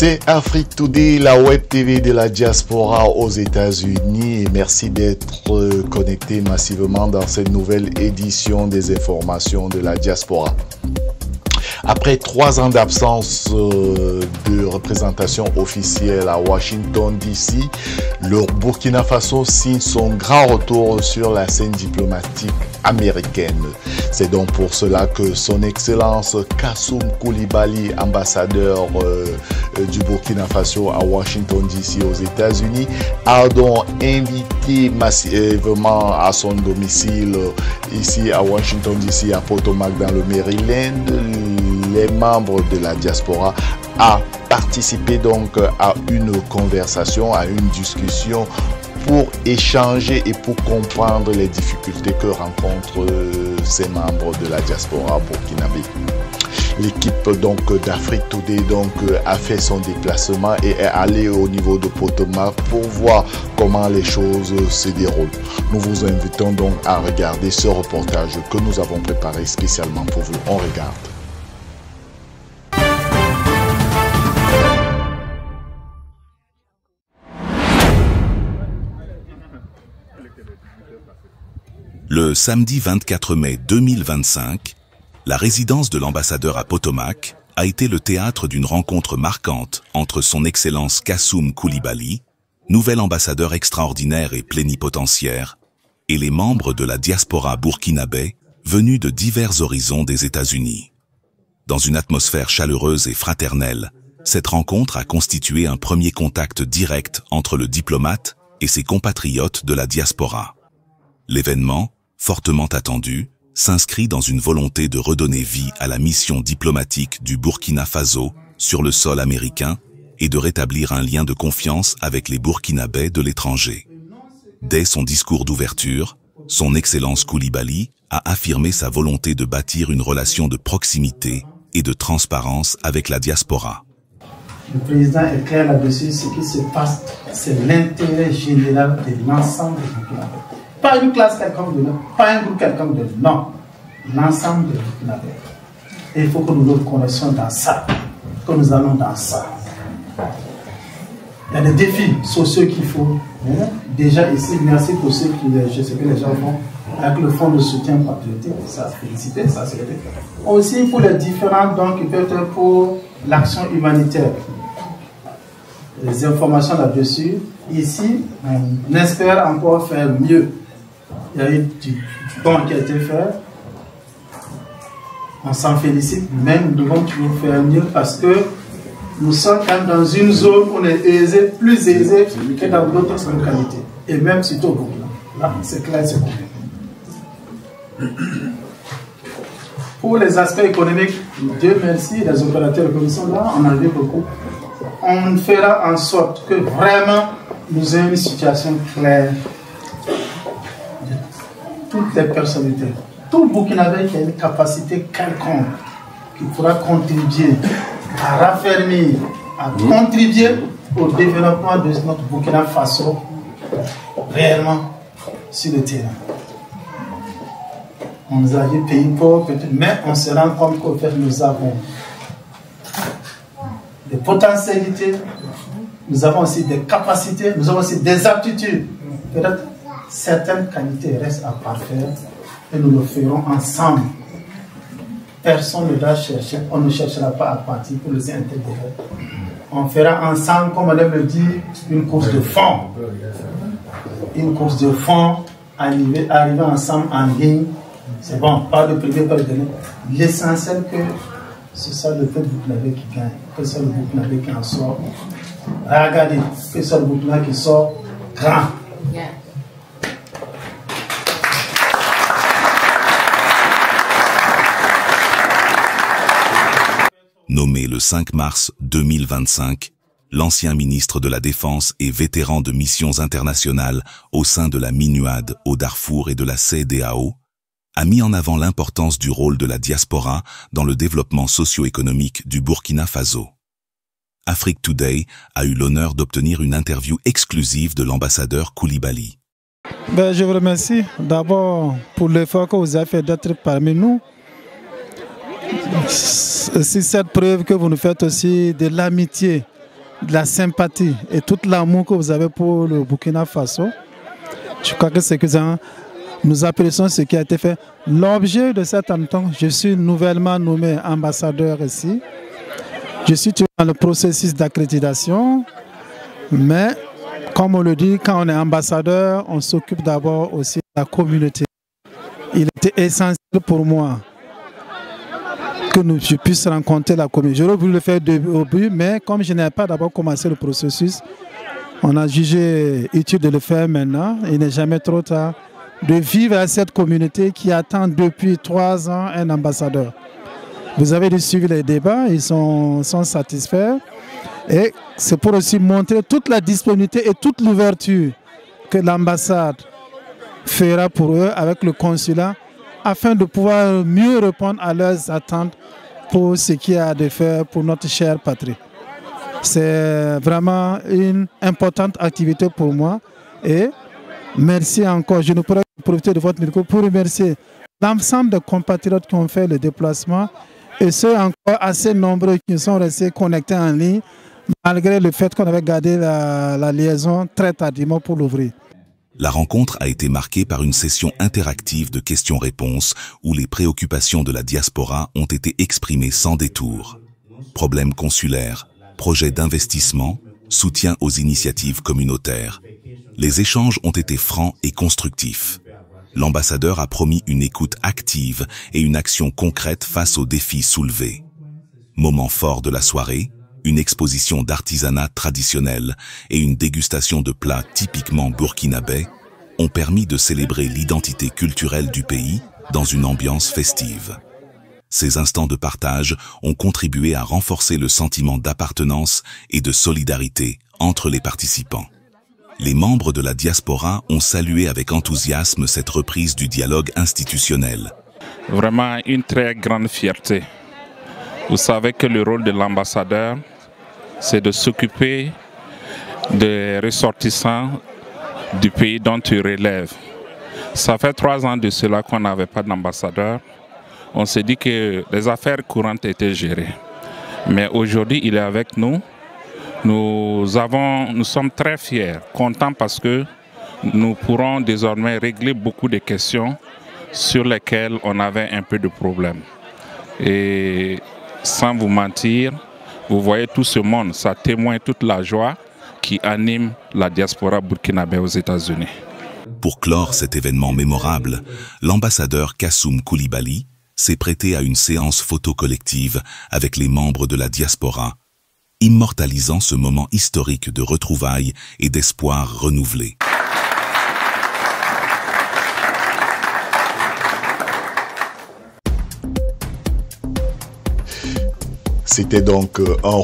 C'est Afrique Today, la web TV de la diaspora aux États-Unis. Et merci d'être connecté massivement dans cette nouvelle édition des informations de la diaspora. Après 3 ans d'absence de représentation officielle à Washington DC, le Burkina Faso signe son grand retour sur la scène diplomatique américaine. C'est donc pour cela que son Excellence Kassoum Coulibaly, ambassadeur du Burkina Faso à Washington DC aux États-Unis, a donc invité massivement à son domicile ici à Washington DC à Potomac dans le Maryland les membres de la diaspora à participer donc à une conversation, à une discussion pour échanger et pour comprendre les difficultés que rencontrent ces membres de la diaspora burkinabé. L'équipe donc d'Afrique Today a fait son déplacement et est allée au niveau de Potomac pour voir comment les choses se déroulent. Nous vous invitons donc à regarder ce reportage que nous avons préparé spécialement pour vous. On regarde. Le samedi 24 mai 2025, la résidence de l'ambassadeur à Potomac a été le théâtre d'une rencontre marquante entre son Excellence Kassoum Coulibaly, nouvel ambassadeur extraordinaire et plénipotentiaire, et les membres de la diaspora burkinabé venus de divers horizons des États-Unis. Dans une atmosphère chaleureuse et fraternelle, cette rencontre a constitué un premier contact direct entre le diplomate et ses compatriotes de la diaspora. L'événement, fortement attendu, s'inscrit dans une volonté de redonner vie à la mission diplomatique du Burkina Faso sur le sol américain et de rétablir un lien de confiance avec les Burkinabés de l'étranger. Dès son discours d'ouverture, son Excellence Coulibaly a affirmé sa volonté de bâtir une relation de proximité et de transparence avec la diaspora. Le président est clair là-dessus, ce qui se passe, c'est l'intérêt général de l'ensemble des Burkinabés. Pas une classe quelconque de là, pas un groupe quelconque de là, non. L'ensemble des Burkinabés. Et il faut que nous nous connaissions dans ça, que nous allons dans ça. Il y a des défis sociaux qu'il faut. Déjà ici, merci pour ce que les gens font avec le fonds de soutien patriotique, ça se félicite, ça se répète. Aussi pour les différents dons qui peuvent être pour l'action humanitaire. Les informations là-dessus. Ici, on espère encore faire mieux. Il y a eu du bon qui a été fait. On s'en félicite, mais nous devons toujours faire mieux parce que nous sommes quand même dans une zone où on est aisé, plus aisé que dans d'autres localités. Et même surtout au Burkina. Là, c'est clair, c'est bon. Pour les aspects économiques, Dieu merci, les opérateurs qui sont là, on en a vu beaucoup. On fera en sorte que vraiment nous ayons une situation claire. Toutes les personnalités, tout Burkinabé qui a une capacité quelconque, qui pourra contribuer à raffermir, à contribuer au développement de notre Burkina Faso réellement sur le terrain. On nous a dit pays pauvre, mais on se rend compte qu'au fait nous avons des potentialités, nous avons aussi des capacités, nous avons aussi des aptitudes. Peut-être certaines qualités restent à parfaire et nous le ferons ensemble. Personne ne doit chercher, on ne cherchera pas à partir pour les intégrer. On fera ensemble, comme on aime le dire, une course de fond. Une course de fond, arriver ensemble en ligne. C'est bon, pas de privé, pas de donner. L'essentiel que ce soit le peuple burkinabé qui gagne, que ce soit le Burkinabé qui en sort. Regardez, que ce soit le Burkina qui sort grand. Nommé le 5 mars 2025, l'ancien ministre de la Défense et vétéran de missions internationales au sein de la MINUAD au Darfour et de la CEDEAO, a mis en avant l'importance du rôle de la diaspora dans le développement socio-économique du Burkina Faso. Afrique Today a eu l'honneur d'obtenir une interview exclusive de l'ambassadeur Coulibaly. Je vous remercie d'abord pour l'effort que vous avez fait d'être parmi nous. C'est cette preuve que vous nous faites aussi de l'amitié de la sympathie et tout l'amour que vous avez pour le Burkina Faso. Je crois que c'est que nous apprécions ce qui a été fait. L'objet de cet entente, je suis nouvellement nommé ambassadeur ici. Je suis dans le processus d'accréditation, mais comme on le dit, quand on est ambassadeur, on s'occupe d'abord aussi de la communauté. Il était essentiel pour moi que je puisse rencontrer la communauté. J'aurais voulu le faire au but, mais comme je n'ai pas d'abord commencé le processus, on a jugé utile de le faire maintenant. Il n'est jamais trop tard de vivre à cette communauté qui attend depuis 3 ans un ambassadeur. Vous avez dû suivre les débats, ils sont satisfaits. Et c'est pour aussi montrer toute la disponibilité et toute l'ouverture que l'ambassade fera pour eux avec le consulat afin de pouvoir mieux répondre à leurs attentes pour ce qu'il y a à faire pour notre chère patrie. C'est vraiment une importante activité pour moi et merci encore. Je ne pourrais profiter de votre micro pour remercier l'ensemble des compatriotes qui ont fait le déplacement et ceux encore assez nombreux qui sont restés connectés en ligne malgré le fait qu'on avait gardé la liaison très tardivement pour l'ouvrir. La rencontre a été marquée par une session interactive de questions-réponses où les préoccupations de la diaspora ont été exprimées sans détour. Problèmes consulaires, projets d'investissement, soutien aux initiatives communautaires. Les échanges ont été francs et constructifs. L'ambassadeur a promis une écoute active et une action concrète face aux défis soulevés. Moment fort de la soirée, une exposition d'artisanat traditionnel et une dégustation de plats typiquement burkinabais ont permis de célébrer l'identité culturelle du pays dans une ambiance festive. Ces instants de partage ont contribué à renforcer le sentiment d'appartenance et de solidarité entre les participants. Les membres de la diaspora ont salué avec enthousiasme cette reprise du dialogue institutionnel. Vraiment une très grande fierté. Vous savez que le rôle de l'ambassadeur, c'est de s'occuper des ressortissants du pays dont tu relèves. Ça fait 3 ans de cela qu'on n'avait pas d'ambassadeur. On s'est dit que les affaires courantes étaient gérées. Mais aujourd'hui, il est avec nous. Nous sommes très fiers, contents parce que nous pourrons désormais régler beaucoup de questions sur lesquelles on avait un peu de problèmes. Et sans vous mentir, vous voyez tout ce monde, ça témoigne toute la joie qui anime la diaspora burkinabé aux États-Unis. Pour clore cet événement mémorable, l'ambassadeur Kassoum Koulibaly s'est prêté à une séance photo collective avec les membres de la diaspora, immortalisant ce moment historique de retrouvailles et d'espoir renouvelé. C'était donc un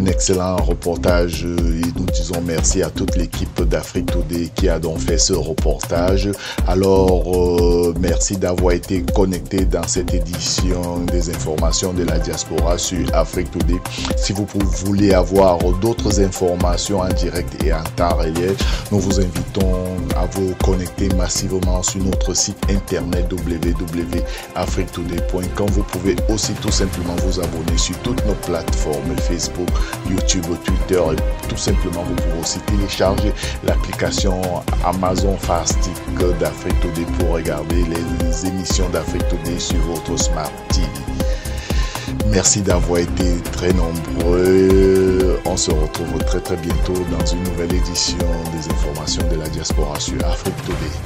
excellent reportage et nous disons merci à toute l'équipe d'Afrique Today qui a donc fait ce reportage. Alors, merci d'avoir été connecté dans cette édition des informations de la diaspora sur Afrique Today. Si vous voulez avoir d'autres informations en direct et en temps réel, nous vous invitons à vous connecter massivement sur notre site internet www.afriquetoday.com. Vous pouvez aussi tout simplement vous abonner sur toutes nos plateformes Facebook, YouTube, Twitter et tout simplement vous pouvez aussi télécharger l'application Amazon Fire Stick d'Afrique Today pour regarder les émissions d'Afrique Today sur votre Smart TV. Merci d'avoir été très nombreux. On se retrouve très bientôt dans une nouvelle édition des informations de la diaspora sur Afrique Today.